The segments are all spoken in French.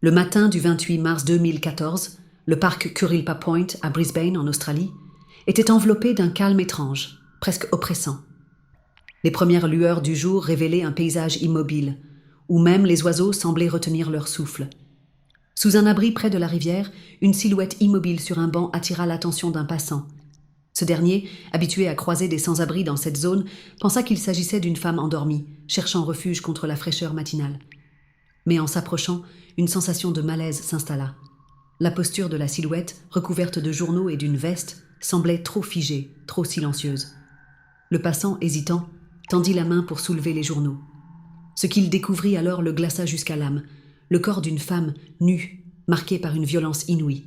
Le matin du 28 mars 2014, le parc Kurilpa Point à Brisbane, en Australie, était enveloppé d'un calme étrange, presque oppressant. Les premières lueurs du jour révélaient un paysage immobile, où même les oiseaux semblaient retenir leur souffle. Sous un abri près de la rivière, une silhouette immobile sur un banc attira l'attention d'un passant. Ce dernier, habitué à croiser des sans-abri dans cette zone, pensa qu'il s'agissait d'une femme endormie, cherchant refuge contre la fraîcheur matinale. Mais en s'approchant, une sensation de malaise s'installa. La posture de la silhouette, recouverte de journaux et d'une veste, semblait trop figée, trop silencieuse. Le passant, hésitant, tendit la main pour soulever les journaux. Ce qu'il découvrit alors le glaça jusqu'à l'âme, le corps d'une femme nue, marqué par une violence inouïe.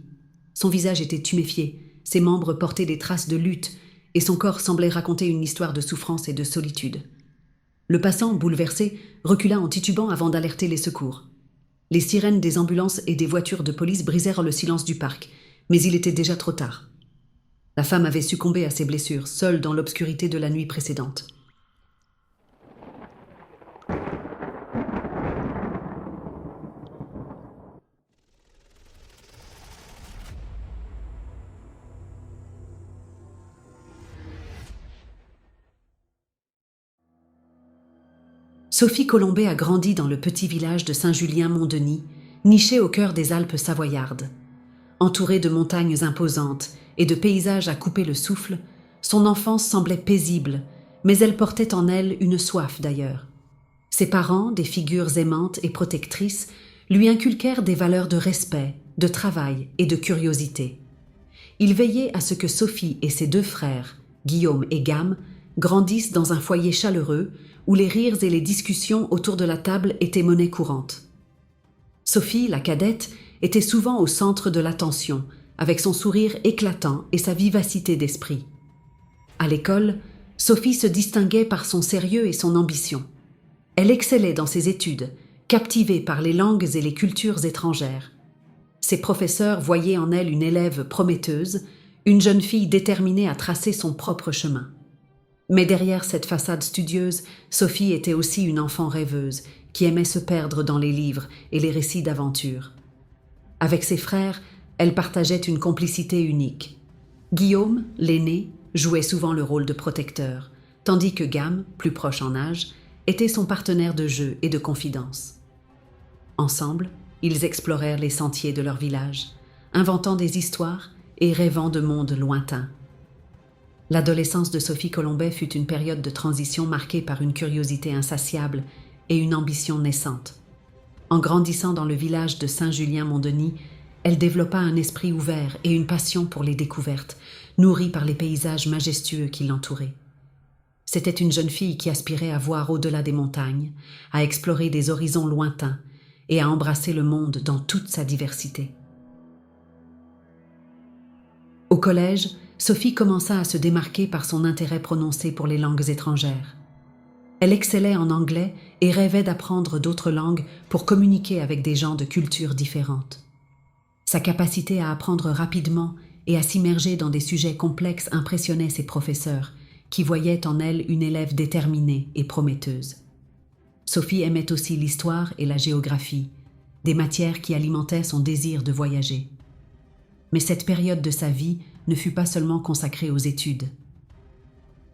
Son visage était tuméfié, ses membres portaient des traces de lutte, et son corps semblait raconter une histoire de souffrance et de solitude. Le passant, bouleversé, recula en titubant avant d'alerter les secours. Les sirènes des ambulances et des voitures de police brisèrent le silence du parc, mais il était déjà trop tard. La femme avait succombé à ses blessures, seule dans l'obscurité de la nuit précédente. Sophie Colombet a grandi dans le petit village de Saint-Julien-Mont-Denis, niché au cœur des Alpes savoyardes. Entourée de montagnes imposantes et de paysages à couper le souffle, son enfance semblait paisible, mais elle portait en elle une soif d'ailleurs. Ses parents, des figures aimantes et protectrices, lui inculquèrent des valeurs de respect, de travail et de curiosité. Ils veillaient à ce que Sophie et ses deux frères, Guillaume et Gam, grandissent dans un foyer chaleureux où les rires et les discussions autour de la table étaient monnaie courante. Sophie, la cadette, était souvent au centre de l'attention, avec son sourire éclatant et sa vivacité d'esprit. À l'école, Sophie se distinguait par son sérieux et son ambition. Elle excellait dans ses études, captivée par les langues et les cultures étrangères. Ses professeurs voyaient en elle une élève prometteuse, une jeune fille déterminée à tracer son propre chemin. Mais derrière cette façade studieuse, Sophie était aussi une enfant rêveuse, qui aimait se perdre dans les livres et les récits d'aventure. Avec ses frères, elle partageait une complicité unique. Guillaume, l'aîné, jouait souvent le rôle de protecteur, tandis que Gam, plus proche en âge, était son partenaire de jeu et de confidence. Ensemble, ils explorèrent les sentiers de leur village, inventant des histoires et rêvant de mondes lointains. L'adolescence de Sophie Colombet fut une période de transition marquée par une curiosité insatiable et une ambition naissante. En grandissant dans le village de Saint-Julien-Mont-Denis, elle développa un esprit ouvert et une passion pour les découvertes, nourrie par les paysages majestueux qui l'entouraient. C'était une jeune fille qui aspirait à voir au-delà des montagnes, à explorer des horizons lointains et à embrasser le monde dans toute sa diversité. Au collège, Sophie commença à se démarquer par son intérêt prononcé pour les langues étrangères. Elle excellait en anglais et rêvait d'apprendre d'autres langues pour communiquer avec des gens de cultures différentes. Sa capacité à apprendre rapidement et à s'immerger dans des sujets complexes impressionnait ses professeurs, qui voyaient en elle une élève déterminée et prometteuse. Sophie aimait aussi l'histoire et la géographie, des matières qui alimentaient son désir de voyager. Mais cette période de sa vie ne fut pas seulement consacrée aux études.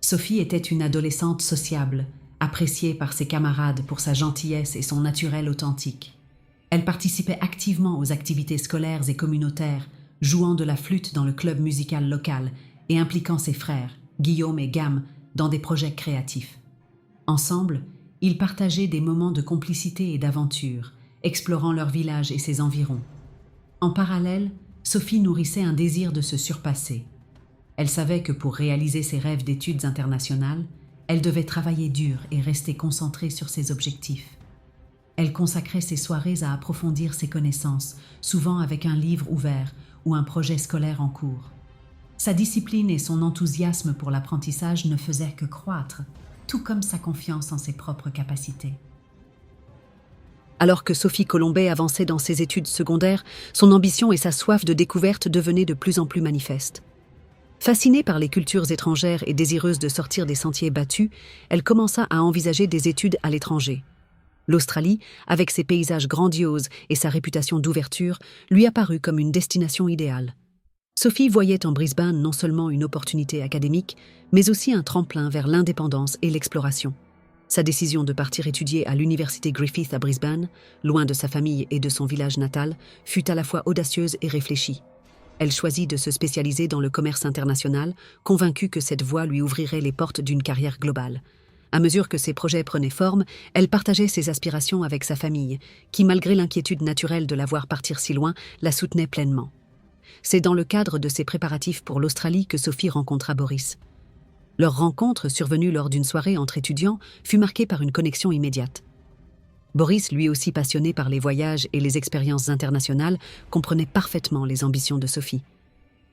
Sophie était une adolescente sociable, appréciée par ses camarades pour sa gentillesse et son naturel authentique. Elle participait activement aux activités scolaires et communautaires, jouant de la flûte dans le club musical local et impliquant ses frères, Guillaume et Gam, dans des projets créatifs. Ensemble, ils partageaient des moments de complicité et d'aventure, explorant leur village et ses environs. En parallèle, Sophie nourrissait un désir de se surpasser. Elle savait que pour réaliser ses rêves d'études internationales, elle devait travailler dur et rester concentrée sur ses objectifs. Elle consacrait ses soirées à approfondir ses connaissances, souvent avec un livre ouvert ou un projet scolaire en cours. Sa discipline et son enthousiasme pour l'apprentissage ne faisaient que croître, tout comme sa confiance en ses propres capacités. Alors que Sophie Colombet avançait dans ses études secondaires, son ambition et sa soif de découverte devenaient de plus en plus manifestes. Fascinée par les cultures étrangères et désireuse de sortir des sentiers battus, elle commença à envisager des études à l'étranger. L'Australie, avec ses paysages grandioses et sa réputation d'ouverture, lui apparut comme une destination idéale. Sophie voyait en Brisbane non seulement une opportunité académique, mais aussi un tremplin vers l'indépendance et l'exploration. Sa décision de partir étudier à l'université Griffith à Brisbane, loin de sa famille et de son village natal, fut à la fois audacieuse et réfléchie. Elle choisit de se spécialiser dans le commerce international, convaincue que cette voie lui ouvrirait les portes d'une carrière globale. À mesure que ses projets prenaient forme, elle partageait ses aspirations avec sa famille, qui, malgré l'inquiétude naturelle de la voir partir si loin, la soutenait pleinement. C'est dans le cadre de ses préparatifs pour l'Australie que Sophie rencontra Boris. Leur rencontre, survenue lors d'une soirée entre étudiants, fut marquée par une connexion immédiate. Boris, lui aussi passionné par les voyages et les expériences internationales, comprenait parfaitement les ambitions de Sophie.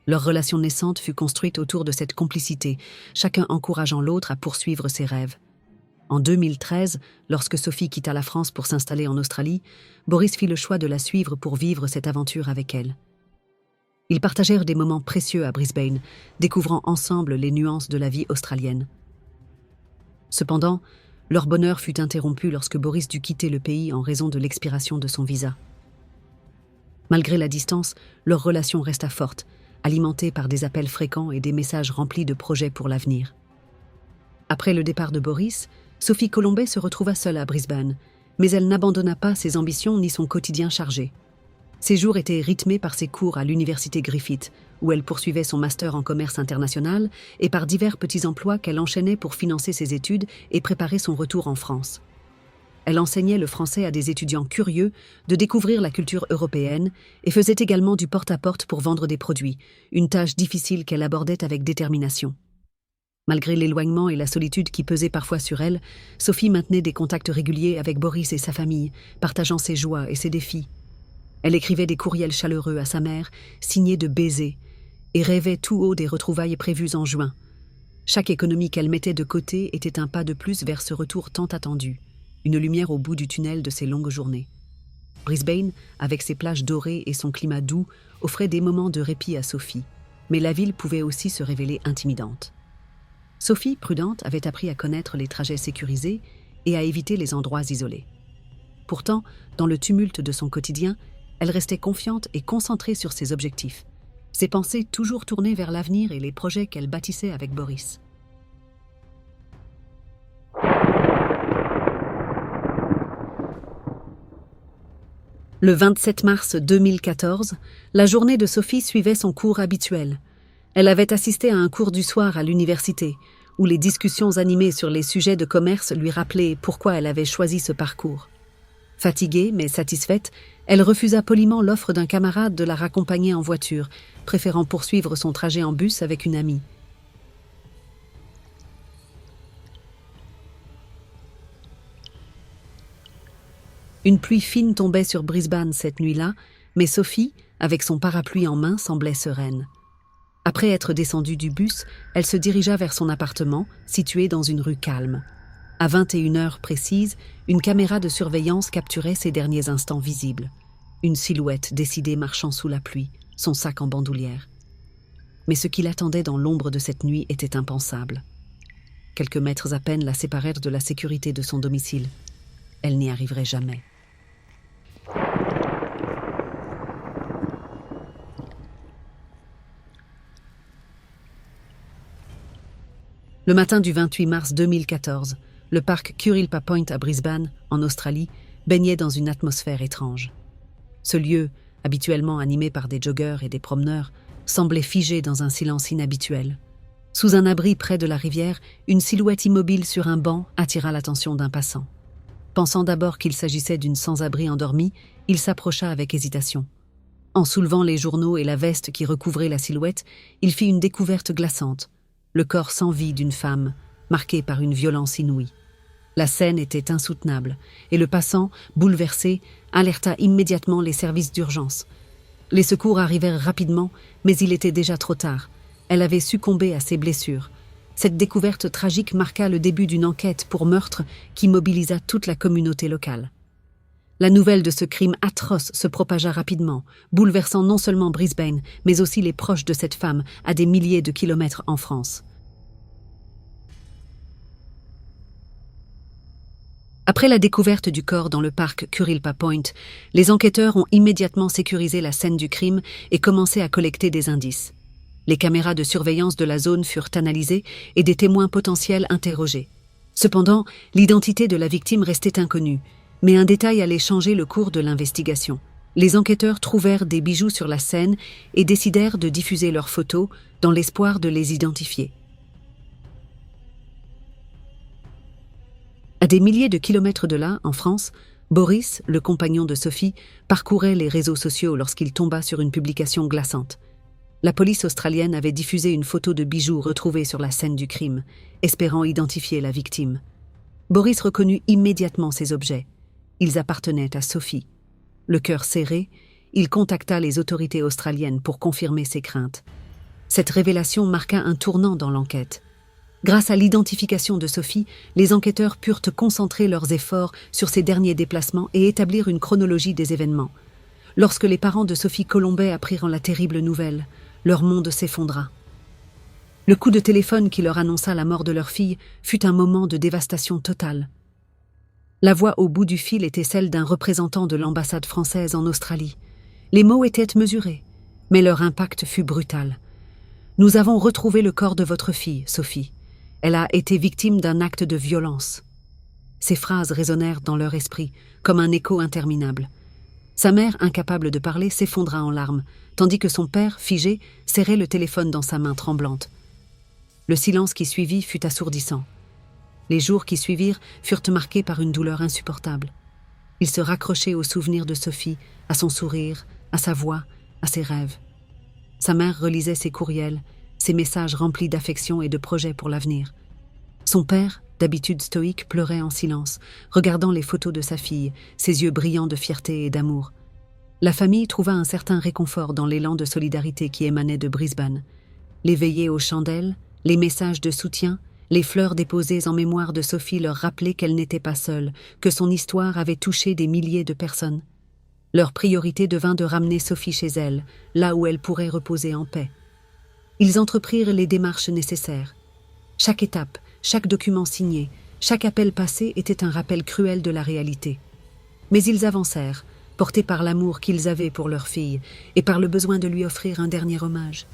Leur relation naissante fut construite autour de cette complicité, chacun encourageant l'autre à poursuivre ses rêves. En 2013, lorsque Sophie quitta la France pour s'installer en Australie, Boris fit le choix de la suivre pour vivre cette aventure avec elle. Ils partagèrent des moments précieux à Brisbane, découvrant ensemble les nuances de la vie australienne. Cependant, leur bonheur fut interrompu lorsque Boris dut quitter le pays en raison de l'expiration de son visa. Malgré la distance, leur relation resta forte, alimentée par des appels fréquents et des messages remplis de projets pour l'avenir. Après le départ de Boris, Sophie Colombet se retrouva seule à Brisbane, mais elle n'abandonna pas ses ambitions ni son quotidien chargé. Ses jours étaient rythmés par ses cours à l'université Griffith, où elle poursuivait son master en commerce international, et par divers petits emplois qu'elle enchaînait pour financer ses études et préparer son retour en France. Elle enseignait le français à des étudiants curieux de découvrir la culture européenne et faisait également du porte-à-porte pour vendre des produits, une tâche difficile qu'elle abordait avec détermination. Malgré l'éloignement et la solitude qui pesaient parfois sur elle, Sophie maintenait des contacts réguliers avec Boris et sa famille, partageant ses joies et ses défis. Elle écrivait des courriels chaleureux à sa mère, signés de baisers, et rêvait tout haut des retrouvailles prévues en juin. Chaque économie qu'elle mettait de côté était un pas de plus vers ce retour tant attendu, une lumière au bout du tunnel de ces longues journées. Brisbane, avec ses plages dorées et son climat doux, offrait des moments de répit à Sophie, mais la ville pouvait aussi se révéler intimidante. Sophie, prudente, avait appris à connaître les trajets sécurisés et à éviter les endroits isolés. Pourtant, dans le tumulte de son quotidien, elle restait confiante et concentrée sur ses objectifs, ses pensées toujours tournées vers l'avenir et les projets qu'elle bâtissait avec Boris. Le 27 mars 2014, la journée de Sophie suivait son cours habituel. Elle avait assisté à un cours du soir à l'université, où les discussions animées sur les sujets de commerce lui rappelaient pourquoi elle avait choisi ce parcours. Fatiguée mais satisfaite, elle refusa poliment l'offre d'un camarade de la raccompagner en voiture, préférant poursuivre son trajet en bus avec une amie. Une pluie fine tombait sur Brisbane cette nuit-là, mais Sophie, avec son parapluie en main, semblait sereine. Après être descendue du bus, elle se dirigea vers son appartement, situé dans une rue calme. À 21h précises, une caméra de surveillance capturait ses derniers instants visibles. Une silhouette décidée marchant sous la pluie, son sac en bandoulière. Mais ce qui l'attendait dans l'ombre de cette nuit était impensable. Quelques mètres à peine la séparèrent de la sécurité de son domicile. Elle n'y arriverait jamais. Le matin du 28 mars 2014, le parc Kurilpa Point à Brisbane, en Australie, baignait dans une atmosphère étrange. Ce lieu, habituellement animé par des joggeurs et des promeneurs, semblait figé dans un silence inhabituel. Sous un abri près de la rivière, une silhouette immobile sur un banc attira l'attention d'un passant. Pensant d'abord qu'il s'agissait d'une sans-abri endormie, il s'approcha avec hésitation. En soulevant les journaux et la veste qui recouvraient la silhouette, il fit une découverte glaçante. Le corps sans vie d'une femme, marqué par une violence inouïe. La scène était insoutenable, et le passant, bouleversé, alerta immédiatement les services d'urgence. Les secours arrivèrent rapidement, mais il était déjà trop tard. Elle avait succombé à ses blessures. Cette découverte tragique marqua le début d'une enquête pour meurtre qui mobilisa toute la communauté locale. La nouvelle de ce crime atroce se propagea rapidement, bouleversant non seulement Brisbane, mais aussi les proches de cette femme à des milliers de kilomètres en France. Après la découverte du corps dans le parc Kurilpa Point, les enquêteurs ont immédiatement sécurisé la scène du crime et commencé à collecter des indices. Les caméras de surveillance de la zone furent analysées et des témoins potentiels interrogés. Cependant, l'identité de la victime restait inconnue, mais un détail allait changer le cours de l'investigation. Les enquêteurs trouvèrent des bijoux sur la scène et décidèrent de diffuser leurs photos dans l'espoir de les identifier. À des milliers de kilomètres de là, en France, Boris, le compagnon de Sophie, parcourait les réseaux sociaux lorsqu'il tomba sur une publication glaçante. La police australienne avait diffusé une photo de bijoux retrouvés sur la scène du crime, espérant identifier la victime. Boris reconnut immédiatement ces objets. Ils appartenaient à Sophie. Le cœur serré, il contacta les autorités australiennes pour confirmer ses craintes. Cette révélation marqua un tournant dans l'enquête. Grâce à l'identification de Sophie, les enquêteurs purent concentrer leurs efforts sur ses derniers déplacements et établir une chronologie des événements. Lorsque les parents de Sophie Colombet apprirent la terrible nouvelle, leur monde s'effondra. Le coup de téléphone qui leur annonça la mort de leur fille fut un moment de dévastation totale. La voix au bout du fil était celle d'un représentant de l'ambassade française en Australie. Les mots étaient mesurés, mais leur impact fut brutal. « Nous avons retrouvé le corps de votre fille, Sophie. Elle a été victime d'un acte de violence. » Ces phrases résonnèrent dans leur esprit, comme un écho interminable. Sa mère, incapable de parler, s'effondra en larmes, tandis que son père, figé, serrait le téléphone dans sa main tremblante. Le silence qui suivit fut assourdissant. Les jours qui suivirent furent marqués par une douleur insupportable. Il se raccrochait au souvenir de Sophie, à son sourire, à sa voix, à ses rêves. Sa mère relisait ses courriels, ses messages remplis d'affection et de projets pour l'avenir. Son père, d'habitude stoïque, pleurait en silence, regardant les photos de sa fille, ses yeux brillants de fierté et d'amour. La famille trouva un certain réconfort dans l'élan de solidarité qui émanait de Brisbane. Les veillées aux chandelles, les messages de soutien, les fleurs déposées en mémoire de Sophie leur rappelaient qu'elle n'était pas seule, que son histoire avait touché des milliers de personnes. Leur priorité devint de ramener Sophie chez elle, là où elle pourrait reposer en paix. Ils entreprirent les démarches nécessaires. Chaque étape, chaque document signé, chaque appel passé était un rappel cruel de la réalité. Mais ils avancèrent, portés par l'amour qu'ils avaient pour leur fille et par le besoin de lui offrir un dernier hommage.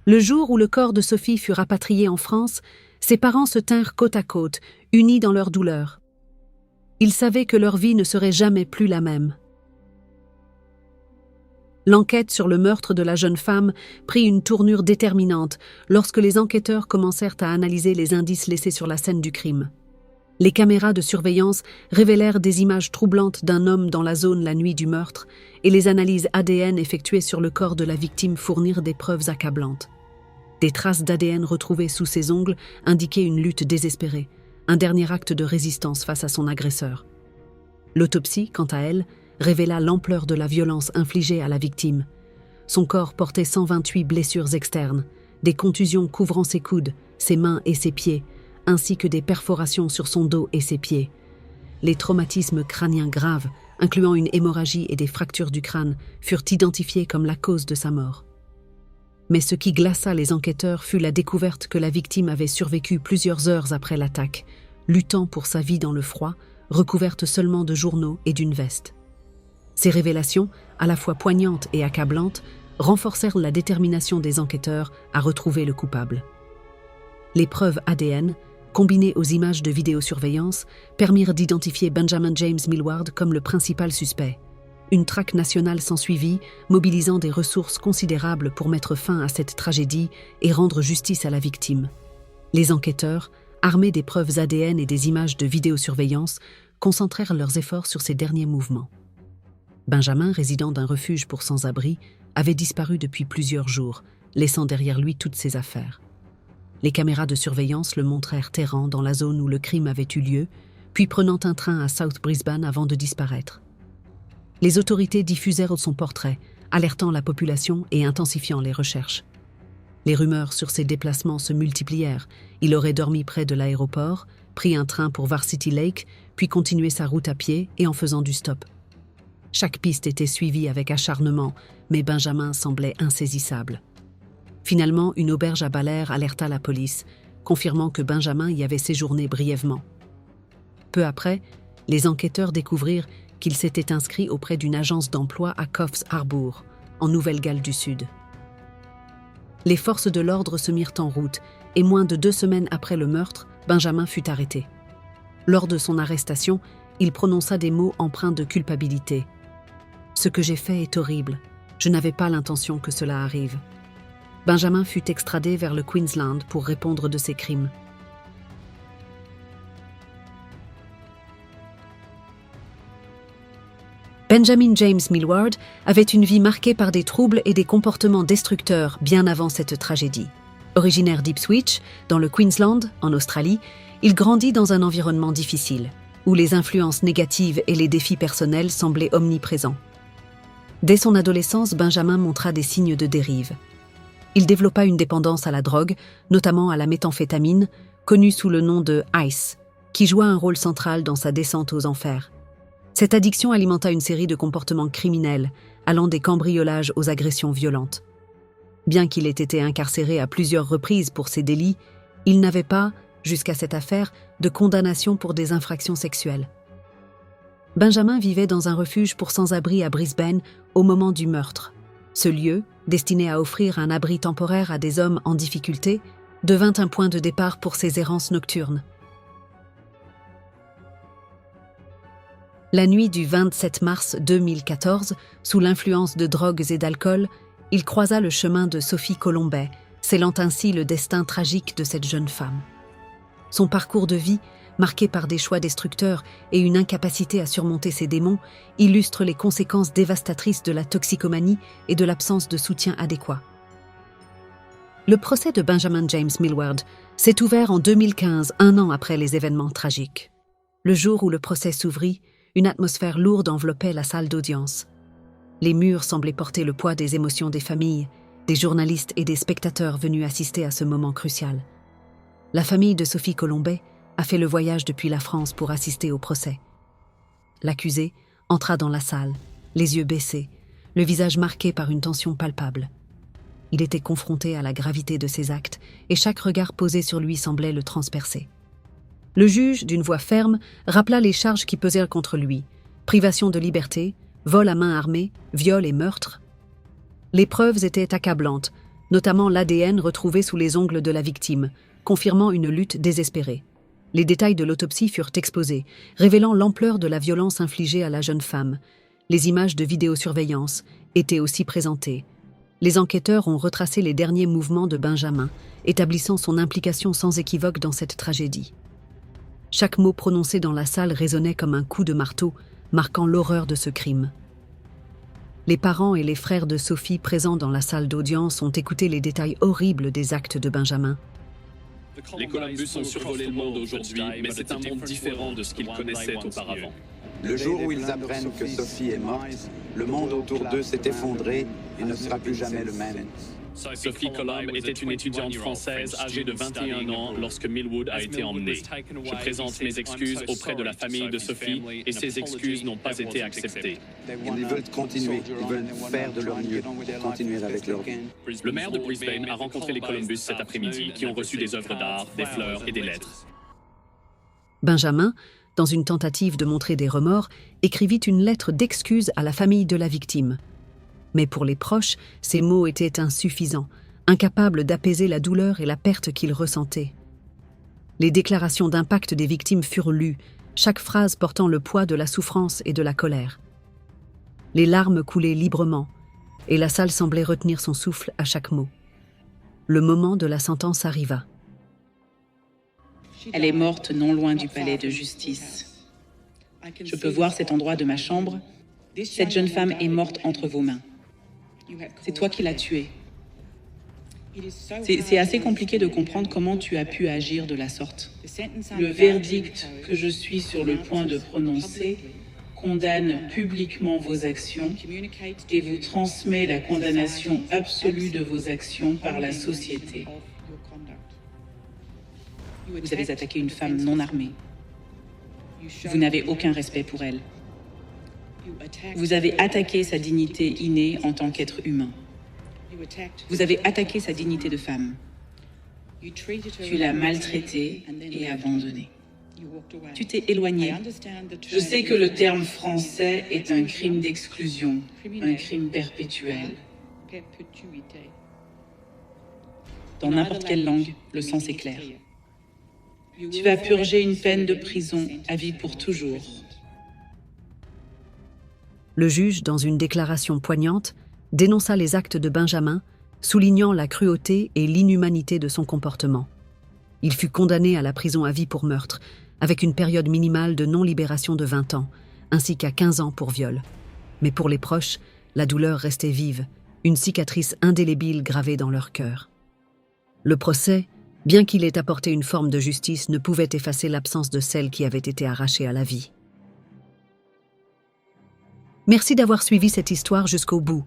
Le jour où le corps de Sophie fut rapatrié en France, ses parents se tinrent côte à côte, unis dans leur douleur. Ils savaient que leur vie ne serait jamais plus la même. L'enquête sur le meurtre de la jeune femme prit une tournure déterminante lorsque les enquêteurs commencèrent à analyser les indices laissés sur la scène du crime. Les caméras de surveillance révélèrent des images troublantes d'un homme dans la zone la nuit du meurtre et les analyses ADN effectuées sur le corps de la victime fournirent des preuves accablantes. Des traces d'ADN retrouvées sous ses ongles indiquaient une lutte désespérée, un dernier acte de résistance face à son agresseur. L'autopsie, quant à elle, révéla l'ampleur de la violence infligée à la victime. Son corps portait 128 blessures externes, des contusions couvrant ses coudes, ses mains et ses pieds, ainsi que des perforations sur son dos et ses pieds. Les traumatismes crâniens graves, incluant une hémorragie et des fractures du crâne, furent identifiés comme la cause de sa mort. Mais ce qui glaça les enquêteurs fut la découverte que la victime avait survécu plusieurs heures après l'attaque, luttant pour sa vie dans le froid, recouverte seulement de journaux et d'une veste. Ces révélations, à la fois poignantes et accablantes, renforcèrent la détermination des enquêteurs à retrouver le coupable. Les preuves ADN, combinées aux images de vidéosurveillance, permirent d'identifier Benjamin James Millward comme le principal suspect. Une traque nationale s'ensuivit, mobilisant des ressources considérables pour mettre fin à cette tragédie et rendre justice à la victime. Les enquêteurs, armés des preuves ADN et des images de vidéosurveillance, concentrèrent leurs efforts sur ces derniers mouvements. Benjamin, résident d'un refuge pour sans-abri, avait disparu depuis plusieurs jours, laissant derrière lui toutes ses affaires. Les caméras de surveillance le montrèrent errant dans la zone où le crime avait eu lieu, puis prenant un train à South Brisbane avant de disparaître. Les autorités diffusèrent son portrait, alertant la population et intensifiant les recherches. Les rumeurs sur ses déplacements se multiplièrent. Il aurait dormi près de l'aéroport, pris un train pour Varsity Lake, puis continué sa route à pied et en faisant du stop. Chaque piste était suivie avec acharnement, mais Benjamin semblait insaisissable. Finalement, une auberge à Ballaire alerta la police, confirmant que Benjamin y avait séjourné brièvement. Peu après, les enquêteurs découvrirent qu'il s'était inscrit auprès d'une agence d'emploi à Coffs Harbour, en Nouvelle-Galles du Sud. Les forces de l'ordre se mirent en route et moins de 2 semaines après le meurtre, Benjamin fut arrêté. Lors de son arrestation, il prononça des mots empreints de culpabilité. « Ce que j'ai fait est horrible. Je n'avais pas l'intention que cela arrive. » Benjamin fut extradé vers le Queensland pour répondre de ses crimes. Benjamin James Millward avait une vie marquée par des troubles et des comportements destructeurs bien avant cette tragédie. Originaire d'Ipswich, dans le Queensland, en Australie, il grandit dans un environnement difficile, où les influences négatives et les défis personnels semblaient omniprésents. Dès son adolescence, Benjamin montra des signes de dérive. Il développa une dépendance à la drogue, notamment à la méthamphétamine, connue sous le nom de Ice, qui joua un rôle central dans sa descente aux enfers. Cette addiction alimenta une série de comportements criminels, allant des cambriolages aux agressions violentes. Bien qu'il ait été incarcéré à plusieurs reprises pour ces délits, il n'avait pas, jusqu'à cette affaire, de condamnation pour des infractions sexuelles. Benjamin vivait dans un refuge pour sans-abri à Brisbane au moment du meurtre. Ce lieu, destiné à offrir un abri temporaire à des hommes en difficulté, devint un point de départ pour ses errances nocturnes. La nuit du 27 mars 2014, sous l'influence de drogues et d'alcool, il croisa le chemin de Sophie Colombet, scellant ainsi le destin tragique de cette jeune femme. Son parcours de vie, marqué par des choix destructeurs et une incapacité à surmonter ses démons, illustre les conséquences dévastatrices de la toxicomanie et de l'absence de soutien adéquat. Le procès de Benjamin James Millward s'est ouvert en 2015, 1 an après les événements tragiques. Le jour où le procès s'ouvrit, une atmosphère lourde enveloppait la salle d'audience. Les murs semblaient porter le poids des émotions des familles, des journalistes et des spectateurs venus assister à ce moment crucial. La famille de Sophie Colombet a fait le voyage depuis la France pour assister au procès. L'accusé entra dans la salle, les yeux baissés, le visage marqué par une tension palpable. Il était confronté à la gravité de ses actes et chaque regard posé sur lui semblait le transpercer. Le juge, d'une voix ferme, rappela les charges qui pesèrent contre lui: privation de liberté, vol à main armée, viol et meurtre. Les preuves étaient accablantes, notamment l'ADN retrouvé sous les ongles de la victime, confirmant une lutte désespérée. Les détails de l'autopsie furent exposés, révélant l'ampleur de la violence infligée à la jeune femme. Les images de vidéosurveillance étaient aussi présentées. Les enquêteurs ont retracé les derniers mouvements de Benjamin, établissant son implication sans équivoque dans cette tragédie. Chaque mot prononcé dans la salle résonnait comme un coup de marteau, marquant l'horreur de ce crime. Les parents et les frères de Sophie présents dans la salle d'audience ont écouté les détails horribles des actes de Benjamin. Les Columbus ont survolé le monde aujourd'hui, mais c'est un monde différent de ce qu'ils connaissaient auparavant. Le jour où ils apprennent que Sophie est morte, le monde autour d'eux s'est effondré et ne sera plus jamais le même. Sophie Colomb était une étudiante française âgée de 21 ans lorsque Millwood a été emmené. Je présente mes excuses auprès de la famille de Sophie et ces excuses n'ont pas été acceptées. Ils veulent continuer, ils veulent faire de leur mieux, continuer avec leur vie. Le maire de Brisbane a rencontré les Columbus cet après-midi qui ont reçu des œuvres d'art, des fleurs et des lettres. Benjamin, dans une tentative de montrer des remords, écrivit une lettre d'excuse à la famille de la victime. Mais pour les proches, ces mots étaient insuffisants, incapables d'apaiser la douleur et la perte qu'ils ressentaient. Les déclarations d'impact des victimes furent lues, chaque phrase portant le poids de la souffrance et de la colère. Les larmes coulaient librement, et la salle semblait retenir son souffle à chaque mot. Le moment de la sentence arriva. Elle est morte non loin du palais de justice. Je peux voir cet endroit de ma chambre. Cette jeune femme est morte entre vos mains. C'est toi qui l'as tuée. C'est assez compliqué de comprendre comment tu as pu agir de la sorte. Le verdict que je suis sur le point de prononcer condamne publiquement vos actions et vous transmet la condamnation absolue de vos actions par la société. Vous avez attaqué une femme non armée. Vous n'avez aucun respect pour elle. Vous avez attaqué sa dignité innée en tant qu'être humain. Vous avez attaqué sa dignité de femme. Tu l'as maltraitée et abandonnée. Tu t'es éloigné. Je sais que le terme français est un crime d'exclusion, un crime perpétuel. Dans n'importe quelle langue, le sens est clair. Tu vas purger une peine de prison à vie pour toujours. Le juge, dans une déclaration poignante, dénonça les actes de Benjamin, soulignant la cruauté et l'inhumanité de son comportement. Il fut condamné à la prison à vie pour meurtre, avec une période minimale de non-libération de 20 ans, ainsi qu'à 15 ans pour viol. Mais pour les proches, la douleur restait vive, une cicatrice indélébile gravée dans leur cœur. Le procès, bien qu'il ait apporté une forme de justice, ne pouvait effacer l'absence de celle qui avait été arrachée à la vie. Merci d'avoir suivi cette histoire jusqu'au bout.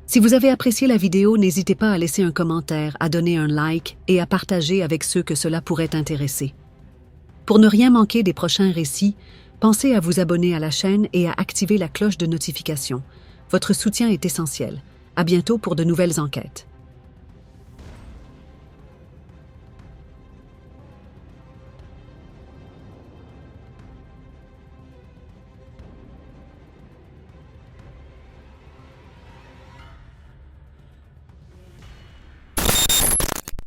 Si vous avez apprécié la vidéo, n'hésitez pas à laisser un commentaire, à donner un like et à partager avec ceux que cela pourrait intéresser. Pour ne rien manquer des prochains récits, pensez à vous abonner à la chaîne et à activer la cloche de notification. Votre soutien est essentiel. À bientôt pour de nouvelles enquêtes.